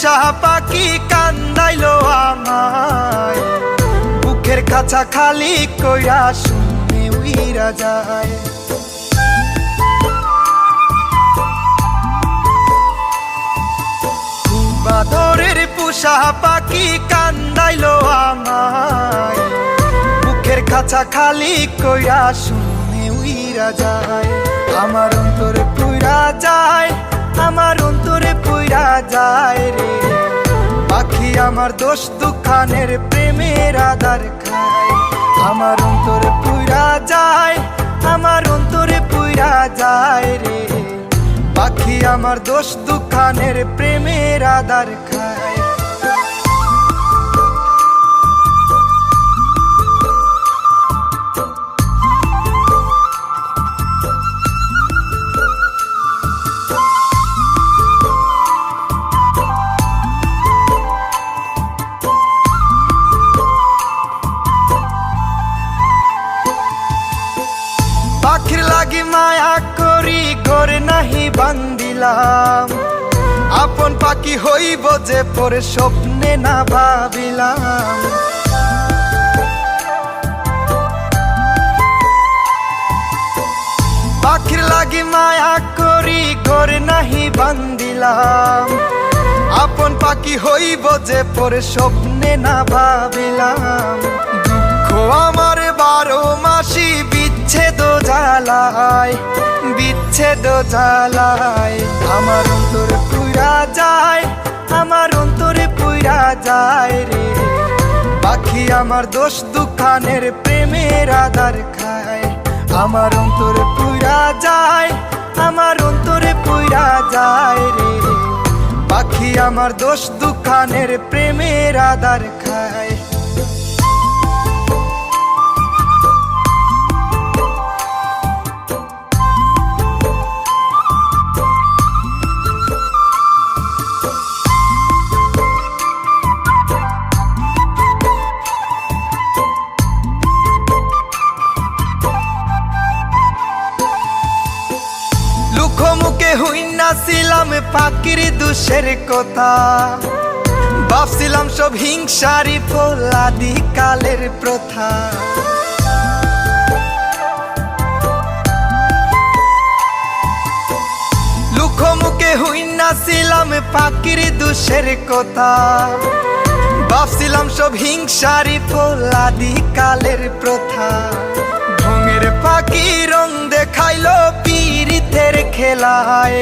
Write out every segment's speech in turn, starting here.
পুষা পাখি কান্দাইলো আমায়, বুকের কাছা খালি কইরা শুনে উইরা যায়। বাদরের পুষা পাখি কান্দাইলো আমায়, বুকের কাছা খালি কইরা শুনে উইরা যায়। আমার অন্তরে পুইরা যায়, আমার অন্তরে পুইরা যায় রে পাখি আমার দোষ দুখানের প্রেমের আধার খায়। আমার অন্তরে পুইরা যায়, আমার অন্তরে পুইরা যায় রে পাখি আমার দোষ দুখানের প্রেমের আধার খায়। পাখির লাগি মায়া করি ঘরে নাহি বান্দিলাম, আপন পাখি হইব যে পরে স্বপ্নে না ভাবিলাম। পাখির লাগি মায়া করি ঘরে নাহি বান্দিলাম, আপন পাখি হইব যে পরে স্বপ্নে না ভাবিলাম। দুঃখ আমার 12 মাসি বিচ্ছেদ জ্বালায়, বিচ্ছেদ জ্বালায়। আমার অন্তরে পুইরা যায়, আমার অন্তরে পুইরা যায় রে পাখি আমার দোষ দুখানের প্রেমের আধার খায়। আমার অন্তরে পুইরা যায়, আমার অন্তরে পুইরা যায় রে পাখি আমার দোষ দুখানের প্রেমের আধার খায়। মুখে হইনা ছিলাম পাখির দুষের কথা, ভাবছিলাম সব হিংসারি ফলাদি কালের প্রথা। মুখে হইনা ছিলাম পাখির দুষের কথা, ভাবছিলাম সব হিংসারি ফলাদি কালের প্রথা। ঢঙের পাখি রং দেখাইলো পীড়িতের খেলায়,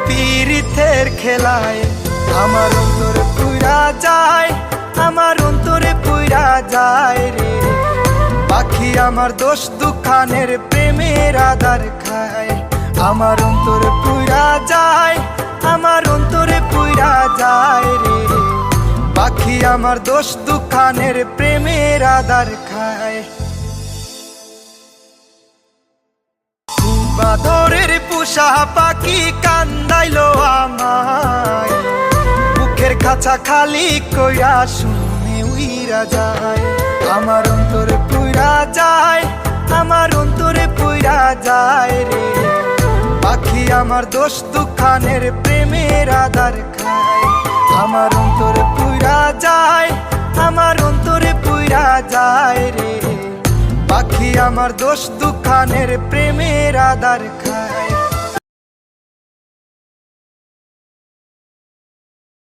পীড়িতের খেলায়। আমার অন্তরে পুইরা যায়, আমার অন্তরে পুইরা যায় রে পাখি আমার দোষ দুখানের প্রেমের আধার খায়। আমার অন্তরে পুইরা যায়, আমার অন্তরে পুইরা যায় রে পাখি আমার দোষ দুখানের প্রেমের আধার খায়। বাদরের পুষা পাখি কান্দাইলো আমায়, বুকের কাছা খালি কইরা শুনে উইরা যায়। আমার অন্তরে পুইরা যায়, আমার অন্তরে পুইরা যায় রে পাখি আমার দোষ দুখানের প্রেমের আধার খায়। আমার অন্তরে পুইরা যায়, আমার অন্তরে পুইরা যায় রে পাখি আমার দোষ দুখানের প্রেমের আধার খায়।